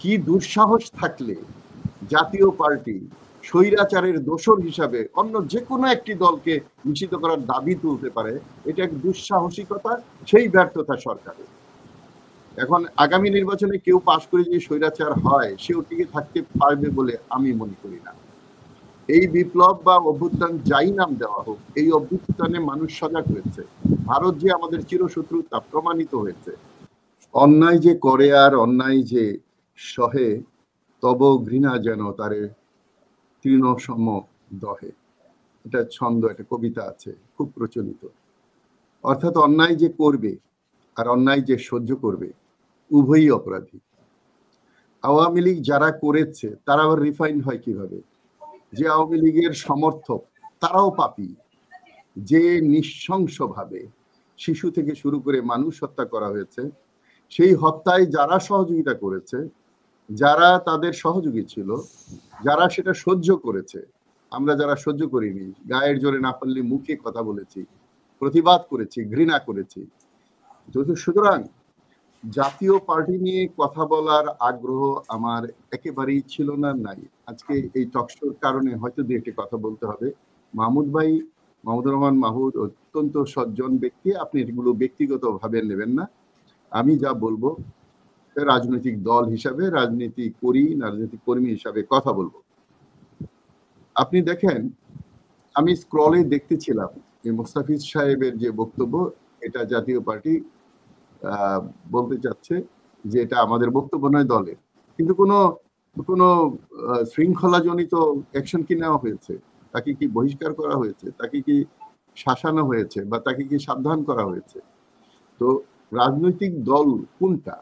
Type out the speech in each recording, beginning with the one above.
কি দুঃসাহস থাকলে জাতীয় পার্টি স্বৈরাচারের দোসর হিসাবে অন্য যে কোনো একটি দলকে নিষিদ্ধ করার দাবি তুলতে পারে, এটা এক দুঃসাহসিকতা, সেই ব্যর্থতা সরকারের। এখন আগামী নির্বাচনে কেউ পাশ করে যে স্বৈরাচার হয় সেও টিকে থাকতে পারবে বলে আমি মনে করি না। এই বিপ্লব বা অভ্যুত্থান যাই নাম দেওয়া হোক, এই অভ্যুত্থানে মানুষ সজাগ হয়েছে। ভারত যে আমাদের চিরশত্রু তা প্রমাণিত হয়েছে। অন্যায় যে করে আর অন্যায় যে সহে, তব ঘৃণা যেন তারে তৃণসম দহে। এটা ছন্দ, একটা কবিতা আছে খুব প্রচলিত। অর্থাৎ অন্যায় যে করবে আর অন্যায় যে সহ্য করবে উভয়ই অপরাধী। আওয়ামী লীগ যারা করেছে তারা আবার রিফাইন হয় কিভাবে? যে আওয়ামী লীগের সমর্থক তারাও পাপী, যে নৃশংসভাবে শিশু থেকে শুরু করে মানুষ হত্যা করা হয়েছে, সেই হত্যায় যারা সহযোগিতা করেছে, যারা তাদের সহযোগী ছিল, যারা সেটা সহ্য করেছে, আমরা যারা সহ্য করিনি, গায়ের জোরে না পারলে মুখে কথা বলেছি, প্রতিবাদ করেছি, ঘৃণা করেছি। সুতরাং জাতীয় পার্টি নিয়ে কথা বলার আগ্রহ আমার একেবারেই ছিল না, নাই। আজকে এই টকশোর কারণে হয়তো দু একটি কথা বলতে হবে। মাহমুদুর রহমান মাহমুদ অত্যন্ত সজ্জন ব্যক্তি, আপনি এগুলো ব্যক্তিগতভাবে নেবেন না। আমি যা বলবো রাজনৈতিক দল হিসাবে, রাজনীতি করি, রাজনৈতিক কর্মী হিসাবে কথা বলবো। আপনি দেখেন, আমি স্ক্রলে দেখতেছিলাম এই মোস্তাফিজ সাহেবের যে বক্তব্য, এটা জাতীয় পার্টি বলতে চাচ্ছে যে এটা আমাদের বক্তব্য নয় দলের, কিন্তু কোনো শৃঙ্খলাজনিত অ্যাকশন কি নেওয়া হয়েছে? তাকে কি বহিষ্কার করা হয়েছে? তাকে কি শাসানো হয়েছে বা তাকে কি সাবধান করা হয়েছে? তো রাজনৈতিক দল কোনটা?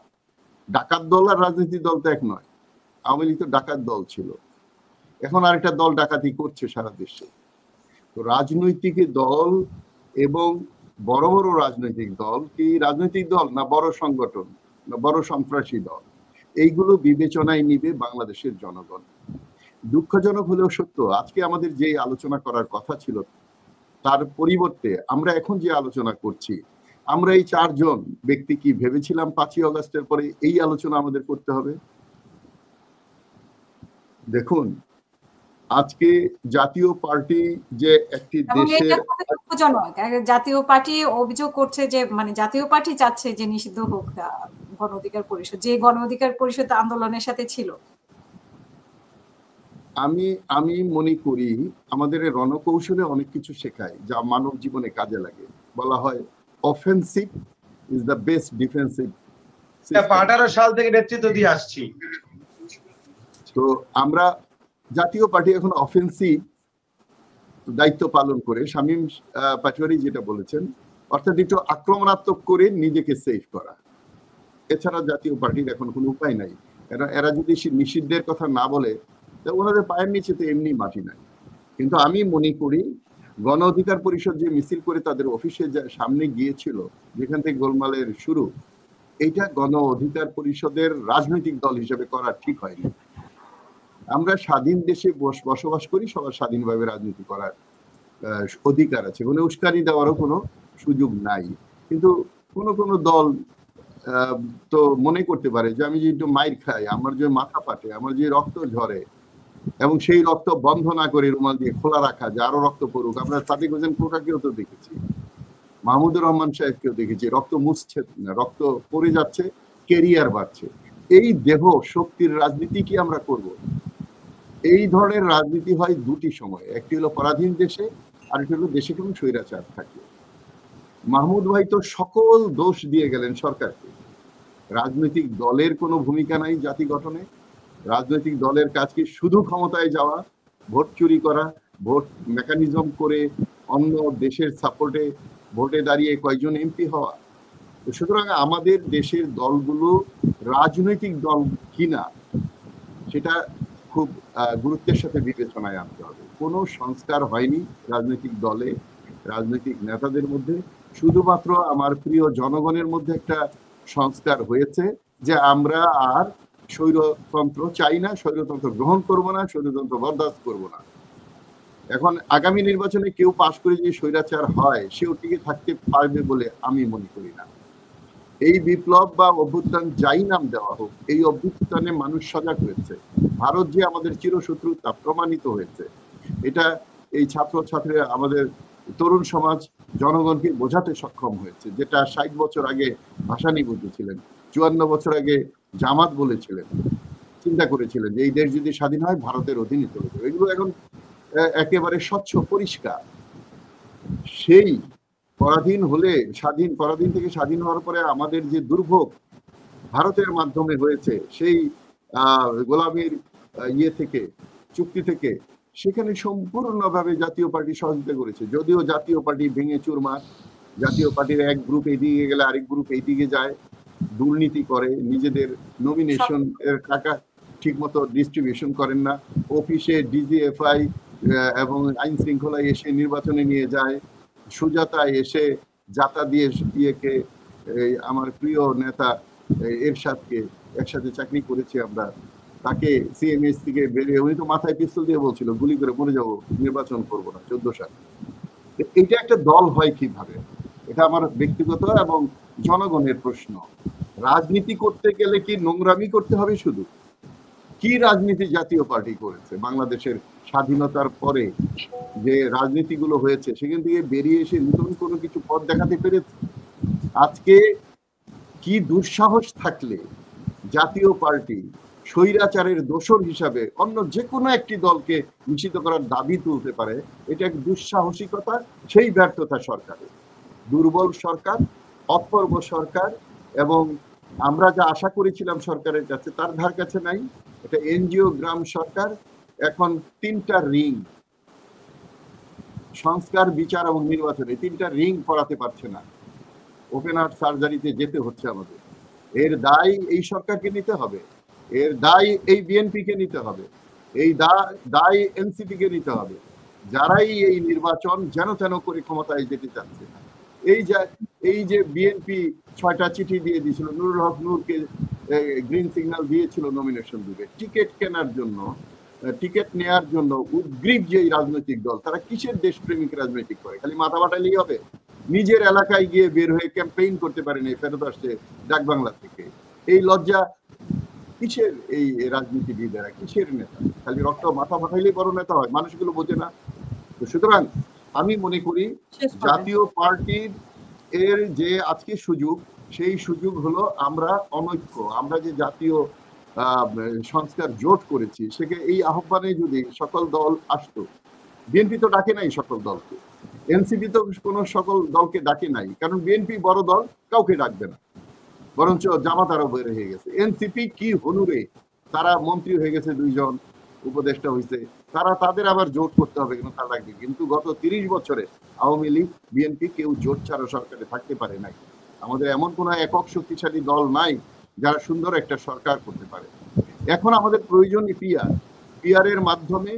ডাকাত দল আর রাজনৈতিক দল তো এক নয়। আওয়ামী লীগ তো ডাকাত দল ছিল, এখন আরেকটা দল ডাকাতি করছে সারা দেশে। তো রাজনৈতিক দল এবং বড় বড় রাজনৈতিক দল কি রাজনৈতিক দল না বড় সংগঠন না বড় সন্ত্রাসী দল, এইগুলো বিবেচনায় নিবে বাংলাদেশের জনগণ। দুঃখজনক হলেও সত্য, আজকে আমাদের যে আলোচনা করার কথা ছিল তার পরিবর্তে আমরা এখন যে আলোচনা করছি, আমরা এই চারজন ব্যক্তি কি ভেবেছিলাম 5ই আগস্টের পরে এই আলোচনা আমাদের করতে হবে? দেখুন, আজকে জাতীয় পার্টি যে একটি দেশের, জাতীয় পার্টি অভিযোগ করছে যে মানে জাতীয় পার্টি চাচ্ছে যে নিষিদ্ধ হোক গণ অধিকার পরিষদ, যে গণ অধিকার পরিষদ আন্দোলনের সাথে ছিল। আমি মনে করি আমাদের রণকৌশলে অনেক কিছু শেখায় যা মানব জীবনে কাজে লাগে। বলা হয় offensive is the best defensive. 18 সাল থেকে নেতৃত্ব দিয়ে আসছি। তো আমরা জাতীয় পার্টি এখন অফেন্সিভ দায়িত্ব পালন করে, শামীম পাটোয়ারি যেটা বলেছেন, অর্থাৎ একটু আক্রমণাত্মক করে নিজেকে সেভ করা। এছাড়া জাতীয় পার্টির এখন কোনো উপায় নাই। এরা যদি নিষিদ্ধের কথা না বলে, ওনাদের পায়ের নিচে তো এমনি মাটি নাই। কিন্তু আমি মনে করি গণ অধিকার পরিষদ যে মিছিল করে তাদের অফিসে সামনে গিয়েছিল, যেখান থেকে গোলমালের শুরু, এইটা গণ অধিকার পরিষদের রাজনৈতিক দল হিসেবে করা ঠিক হয়নি। আমরা স্বাধীন দেশে বসবাস করি, সবার স্বাধীনভাবে রাজনীতি করার অধিকার আছে, কোনো উস্কানি দেওয়ারও কোনো সুযোগ নাই। কিন্তু কোনো দল তো মনে করতে পারে যে আমি যে একটু মাইর খাই, আমার যে মাথা ফাটে, আমার যে রক্ত ঝরে, এবং সেই রক্ত বন্ধ না করে রুমাল দিয়ে খোলা রাখা, যে আরো রক্ত পড়ুক। আমরা সাদিক হোসেন কোটাকেও তো দেখেছি, মাহমুদুর রহমান সাহেবকেও দেখেছি, রক্ত মুছছে না, রক্ত পড়ে যাচ্ছে, কেরিয়ার বাড়ছে। এই দেহ শক্তির রাজনীতি কি আমরা করব? এই ধরনের রাজনীতি হয় দুটি সময়, একটি হলো পরাধীন দেশে, আরেকটি হলো দেশে কোনো স্বৈরাচার থাকে। মাহমুদ ভাই তো সকল দোষ দিয়ে গেলেন সরকারকে। রাজনৈতিক দলের কোনো ভূমিকা নাই জাতি গঠনে। রাজনৈতিক দলের কাজ কি শুধু ক্ষমতায় যাওয়া, ভোট চুরি করা, ভোট মেকানিজম করে অন্য দেশের সাপোর্টে ভোটে দাঁড়িয়ে কয়েকজন এমপি হওয়া? সুতরাং আমাদের দেশের দলগুলো রাজনৈতিক দল কিনা সেটা খুব গুরুত্বের সাথে বিবেচনায় আনতে হবে। কোনো সংস্কার হয়নি রাজনৈতিক দলে, রাজনৈতিক নেতাদের মধ্যে। শুধুমাত্র আমার প্রিয় জনগণের মধ্যে একটা সংস্কার হয়েছে যে আমরা আর স্বৈরতন্ত্র চাই না, স্বৈরতন্ত্র গ্রহণ করব না, স্বৈরতন্ত্র বরদাস্ত করব না। এখন আগামী নির্বাচনে কেউ পাশ করে যে স্বৈরাচার হয় সেও টিকে থাকতে পারবে বলে আমি মনে করি না। এই বিপ্লব বা অভ্যুত্থান যাই নাম দেওয়া হোক, এই অভ্যুত্থানে মানুষ সজাগ হয়েছে। ভারত যে আমাদের চিরশত্রু তা প্রমাণিত হয়েছে। এটা এই ছাত্রছাত্রীরা, আমাদের তরুণ সমাজ জনগণকে বোঝাতে সক্ষম হয়েছে, যেটা 60 বছর আগে ভাসানী বুঝেছিলেন, 54 বছর আগে জামাত বলেছিলেন, চিন্তা করেছিলেন যে এই দেশ যদি স্বাধীন হয় ভারতের অধীনে চলে যাবে। এগুলো এখন একেবারে স্বচ্ছ পরিষ্কার। সেই পরাধীন থেকে স্বাধীন হওয়ার পরে আমাদের যে দুর্ভোগ ভারতের মাধ্যমে হয়েছে, সেই গোলামীর চুক্তি থেকে, সেখানে সম্পূর্ণভাবে জাতীয় পার্টি সহযোগিতা করেছে। যদিও জাতীয় পার্টি ভেঙে চুরমার, জাতীয় পার্টির এক গ্রুপ এদিকে গেলে আরেক গ্রুপ এইদিকে যায়, দুর্নীতি করে, নিজেদের নমিনেশন এর টাকা ঠিকমতো ডিস্ট্রিবিউশন করেন না, অফিসে ডিজিএফআই এবং আইন শৃঙ্খলায় এসে নির্বাচনে নিয়ে যায়, সুজাতা এসে যাতা দিয়ে ইয়েকে, আমার প্রিয় নেতা এরশাদকে একসাথে চাকরি করেছি আমরা, তাকে সিএমএস থেকে বেরিয়ে, উনি তো মাথায় পিস্তল দিয়ে বলছিল গুলি করে মরে যাবো, নির্বাচন করবো না 14 সাল। এটা একটা দল হয় কিভাবে? এটা আমার ব্যক্তিগত এবং জনগণের প্রশ্ন। রাজনীতি করতে গেলে কি নোংরামি করতে হবে শুধু? কি রাজনীতি জাতীয় পার্টি করেছে বাংলাদেশের স্বাধীনতার পরে? যে রাজনীতিগুলো হয়েছে সেখান থেকে বেরিয়ে এসে নতুন কোনো কিছু পথ দেখাতে পেরেছে? আজকে কি দুঃসাহস থাকলে জাতীয় পার্টি স্বৈরাচারের দোসর হিসাবে অন্য যে কোনো একটি দলকে নিষিদ্ধ করার দাবি তুলতে পারে? এটা এক দুঃসাহসিকতা, সেই ব্যর্থতা সরকারের। দুর্বল সরকার, অপূর্ব সরকার, এবং আমরা যা আশা করেছিলাম সরকারের কাছে তার ধার কাছে নাই। এটা এনজিও গ্রাম সরকার। এখন 3টা রিং, সংস্কার, বিচার এবং নির্বাচনে 3টা রিং পড়াতে পারছে না। ওপেন হার্ট সার্জারিতে যেতে হচ্ছে আমাদের। এর দায় এই সরকারকে নিতে হবে, এর দায় এই বিএনপি কে নিতে হবে, এই দায় এনসিপি কে নিতে হবে, যারাই এই নির্বাচন যেন তেন করে ক্ষমতায় যেতে চাচ্ছে। এই যে বিএনপি 6টা চিঠি দিয়ে দিয়েছিল, নুরুল হক নূরকে গ্রিন সিগন্যাল দিয়েছিল নমিনেশন দিবে, টিকিট কেনার জন্য, টিকিট নেয়ার জন্য উদ্গ্রীব যে রাজনৈতিক দল, তারা কিসের দেশপ্রেমিক রাজনৈতিক করে? খালি মাথা বাটালেই হবে? নিজের এলাকায় গিয়ে বের হয়ে ক্যাম্পেইন করতে পারেনি, ফেরত আসছে ডাক বাংলা থেকে। এই লজ্জা কিসের? এই রাজনীতিবিদেরা কিসের নেতা? খালি রক্ত মাথা ফাটাইলেই বড় নেতা হয়? মানুষগুলো বোঝে না। তো সুতরাং আমি মনে করি জাতীয় পার্টির এর যে আজকে সুযোগ, সেই সুযোগ হলো আমরা অনৈক্য, আমরা যে জাতীয় সংস্কার জোট করেছি, সেখানে এই আহ্বানে যদি সকল দল আসতো। বিএনপি তো ডাকে নাই সকল দলকে, এনসিপি তো কোনো সকল দলকে ডাকে নাই, কারণ বিএনপি বড় দল, কাউকে ডাকবে না, বরঞ্চ জামাত আরো বের হয়ে গেছে। এনসিপি কি হনুরে, তারা মন্ত্রী হয়ে গেছে, 2 জন উপদেষ্টা হয়েছে, তাদের আবার জোট করতে হবে কেন? তার লাগবে। কিন্তু গত 30 বছরে আওয়ামী লীগ, বিএনপি কেউ জোট ছাড়া সরকারে থাকতে পারে নাই। আমাদের এমন কোন একক শক্তিশালী দল নাই যারা সুন্দর একটা সরকার করতে পারে। এখন আমাদের প্রয়োজন পিআর এর মাধ্যমে,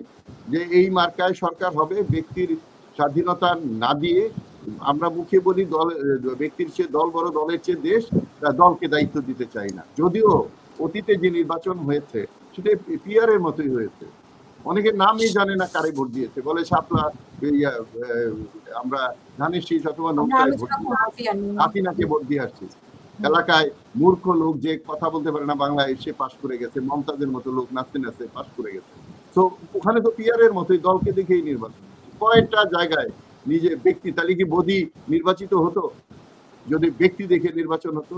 যে এই মার্কায় সরকার হবে, ব্যক্তির স্বাধীনতা না দিয়ে। আমরা মুখে বলি দল, ব্যক্তির চেয়ে দল বড়, দলের চেয়ে দেশ, দলকে দায়িত্ব দিতে চাই না। যদিও অতীতে যে নির্বাচন হয়েছে সেটা পিআর এর মতোই হয়েছে। অনেকের নামই জানে না কারে ভোট দিয়েছে, বলে শাপলা, আমরা ধানের শীষ অথবা নৌকায় ভোট দিয়ে হাসিনাকে ভোট দিয়ে আসছি। এলাকায় মূর্খ লোক যে কথা বলতে পারে না বাংলায়, সে পাশ করে গেছে, মমতাজের মতো লোক নাচতে নাচতে পাশ করে গেছে। তো ওখানে তো পিআর এর মতোই দলকে দেখেই নির্বাচন। কয়েকটা জায়গায় নিজে ব্যক্তি, তাহলে কি মোদি নির্বাচিত হতো যদি ব্যক্তি দেখে নির্বাচন হতো?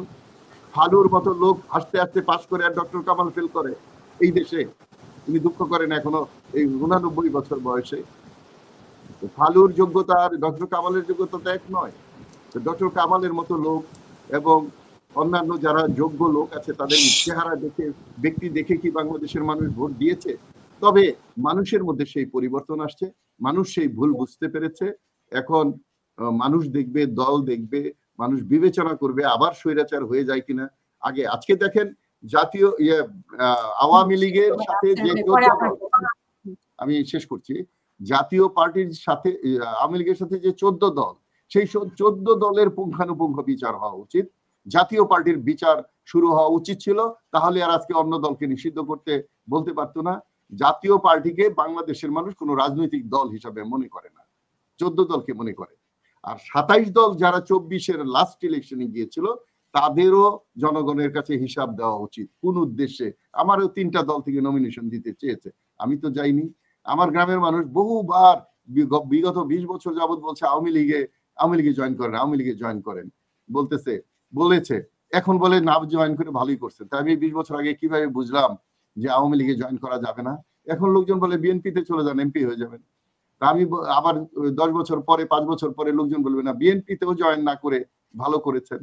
ফালুর মতো লোক আস্তে আস্তে পাস করে আর ডক্টর কামাল ফেল করে এই দেশে, তিনি দুঃখ করেন এখনো এই 89 বছর বয়সে। ফালুর যোগ্যতা আর ডক্টর কামালের যোগ্যতা তো এক নয়। ডক্টর কামালের মতো লোক এবং অন্যান্য যারা যোগ্য লোক আছে, তাদের চেহারা দেখে, ব্যক্তি দেখে কি বাংলাদেশের মানুষ ভোট দিয়েছে? তবে মানুষের মধ্যে সেই পরিবর্তন আসছে, মানুষ সেই ভুল বুঝতে পেরেছে। এখন মানুষ দেখবে, দল দেখবে, মানুষ বিবেচনা করবে আবার স্বৈরাচার হয়ে যায় কিনা। আজকে দেখেন জাতীয় আওয়ামী লীগের সাথে যে, আমি শেষ করছি, জাতীয় পার্টির সাথে আওয়ামী লীগের সাথে যে 14 দল, সেই 14 দলের পুঙ্খানুপুঙ্খ বিচার হওয়া উচিত। জাতীয় পার্টির বিচার শুরু হওয়া উচিত ছিল, তাহলে আর আজকে অন্য দলকে নিষিদ্ধ করতে বলতে পারতো না। জাতীয় পার্টিকে বাংলাদেশের মানুষ কোনো রাজনৈতিক দল হিসাবে মনে করে না, 14 দলকে মনে করে। আর 27 দল যারা 24-এর লাস্ট ইলেকশনে গিয়েছিল, তাদেরও জনগণের কাছে হিসাব দেওয়া উচিত কোন উদ্দেশ্যে। আমারও 3টা দল থেকে নমিনেশন দিতে চেয়েছে, আমি তো যাইনি। আমার গ্রামের মানুষ বহুবার বিগত 20 বছর যাবত বলছে আওয়ামী লীগে জয়েন করেন, আওয়ামী লীগে জয়েন করেন বলেছে, এখন বলে না জয়েন করে ভালোই করছে। তাই আমি 20 বছর আগে কিভাবে বুঝলাম যে আওয়ামী লীগে জয়েন করা যাবে না? এখন লোকজন বলে বিএনপিতে চলে যান, এমপি হয়ে যাবেন। তা আমি আবার 10 বছর পরে 5 বছর পরে লোকজন বলবে না বিএনপিতেও জয়েন না করে ভালো করেছেন।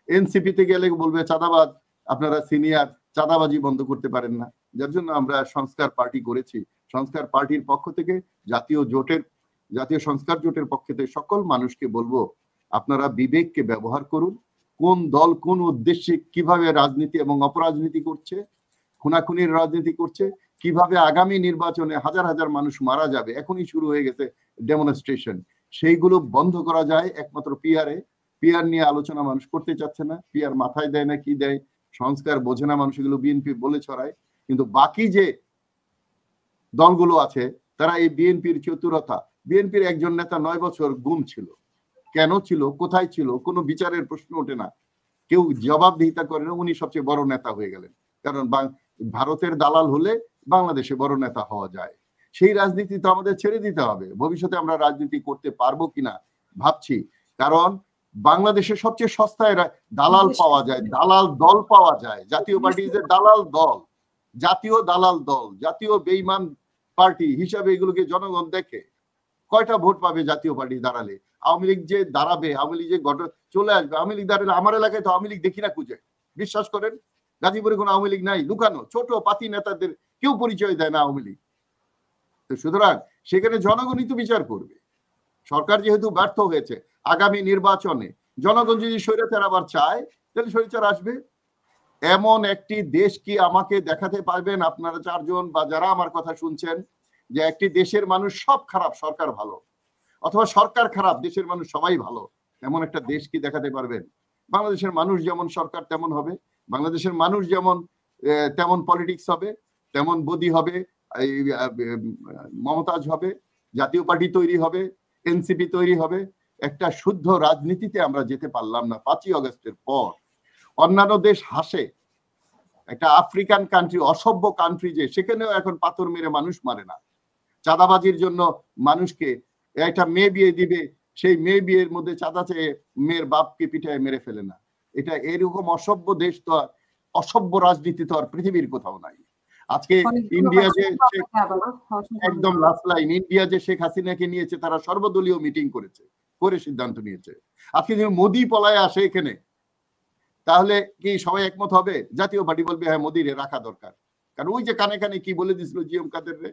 এনসিপিতে গেলে বলবে চাঁদাবাজ, আপনারা সিনিয়র, চাঁদাবাজি বন্ধ করতে পারেন না। যার জন্য আমরা সংস্কার পার্টি করেছি। সংস্কার পার্টির পক্ষ থেকে জাতীয় সংস্কার জোটের পক্ষ থেকে সকল মানুষকে বলবো আপনারা বিবেককে ব্যবহার করুন। কোন দল কোন উদ্দেশ্যে কিভাবে রাজনীতি এবং অপরাজনীতি করছে, খুনাখুনির রাজনীতি করছে, কিভাবে আগামী নির্বাচনে হাজার হাজার মানুষ মারা যাবে, এখনই শুরু হয়ে গেছে ডেমনস্ট্রেশন, সেইগুলো বন্ধ করা যায় একমাত্র পিআর নিয়ে আলোচনা মানুষ করতে চাচ্ছে না। পিআর মাথায় দেয় না, কি দেয়, সংস্কার বোঝে না মানুষ, এগুলো বিএনপি বলে ছড়ায়। কিন্তু বাকি যে দলগুলো আছে তারা এই বিএনপির চতুরতা, বিএনপির একজন নেতা 9 বছর গুম ছিল, কেন ছিল, কোথায় ছিল, কোনো বিচারের প্রশ্ন ওঠে না, কেউ জবাবদিহিতা করে না, উনি সবচেয়ে বড় নেতা হয়ে গেলেন। কারণ ভারতের দালাল হলে বাংলাদেশে বড় নেতা হওয়া যায়। সেই রাজনীতি তো আমাদের ছেড়ে দিতে হবে। ভবিষ্যতে আমরা রাজনীতি করতে পারবো কিনা ভাবছি, কারণ বাংলাদেশে সবচেয়ে সস্তায় দালাল পাওয়া যায়, দালাল দল পাওয়া যায়। জাতীয় পার্টি যে দালাল দল, জাতীয় বেঈমান পার্টি হিসাবে এগুলোকে জনগণ দেখে। কয়টা ভোট পাবে জাতীয় পার্টি দাঁড়ালে? আওয়ামী লীগ যে দাঁড়াবে, আওয়ামী লীগ যে চলে আসবে, আওয়ামী লীগ দাঁড়ালে আমার এলাকায় তো আওয়ামী লীগ দেখি না খুঁজে, বিশ্বাস করেন। গাজীপুরে কোনো আওয়ামী লীগ নাই, লুকানো ছোট পাতি নেতাদের কেউ পরিচয় দেয় না আওয়ামী লীগ। তো সুতরাং সেখানে জনগণই তো বিচার করবে। সরকার যেহেতু ব্যর্থ হয়েছে, আগামী নির্বাচনে জনগণ যদি স্বৈরাচার আবার চায় তাহলে স্বৈরাচার আসবে। এমন একটি দেশ কি আমাকে দেখাতে পারবেন আপনারা 4 জন বা যারা আমার কথা শুনছেন, যে একটি দেশের মানুষ সব খারাপ সরকার ভালো, অথবা সরকার খারাপ দেশের মানুষ সবাই ভালো? এমন একটা দেশ কি দেখাতে পারবেন? বাংলাদেশের মানুষ যেমন সরকার তেমন হবে, বাংলাদেশের মানুষ যেমন তেমন পলিটিক্স হবে, তেমন বদি হবে, মমতাজ হবে, জাতীয় পার্টি তৈরি হবে, এনসিপি তৈরি হবে। একটা শুদ্ধ রাজনীতিতে আমরা যেতে পারলাম না 5ই আগস্টের পর। অন্যান্য দেশ হাসে, একটা আফ্রিকান কান্ট্রি, অসভ্য কান্ট্রি, যে সেখানেও এখন পাথর মেরে মানুষ মারে না। চাঁদাবাজির জন্য মানুষকে একটা মেয়ে বিয়ে দিবে, সেই মেয়ে বিয়ের মধ্যে চাঁদা চেয়ে মেয়ের বাপকে পিঠায় মেরে ফেলে না। এটা এরকম অসভ্য দেশ তো, অসভ্য রাজনীতি তো আর পৃথিবীর কোথাও নাই। আজকে ইন্ডিয়া যে একদম লাস্ট লাইন, ইন্ডিয়া যে শেখ হাসিনাকে নিয়েছে, তারা সর্বদলীয় মিটিং করে সিদ্ধান্ত নিয়েছে। আজকে যদি মোদি পলায় আসে এখানে, তাহলে কি সবাই একমত হবে? জাতীয় পার্টি বলবে হ্যাঁ মোদিরে রাখা দরকার, কারণ ওই যে কানে কানে কি বলে দিছিল জিএম কাদের রে,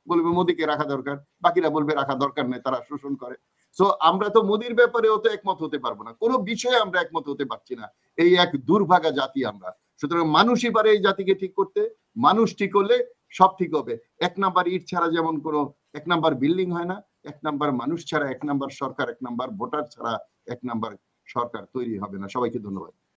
বলবে মোদিকে রাখা দরকার, বাকিরা বলবে রাখা দরকার নেই, তারা শোষণ করে। সো আমরা তো মোদির ব্যাপারেও তো একমত হতে পারবো না, কোনো বিষয়ে আমরা একমত হতে পারছি না। এই এক দুর্ভাগা জাতি আমরা। সুতরাং মানুষই পারে এই জাতিকে ঠিক করতে, মানুষ ঠিক হলে সব ঠিক হবে। 1 নাম্বার ইট ছাড়া যেমন কোনো 1 নাম্বার বিল্ডিং হয় না, 1 নাম্বার মানুষ ছাড়া 1 নাম্বার সরকার, 1 নাম্বার ভোটার ছাড়া 1 নাম্বার সরকার তৈরি হবে না। সবাইকে ধন্যবাদ।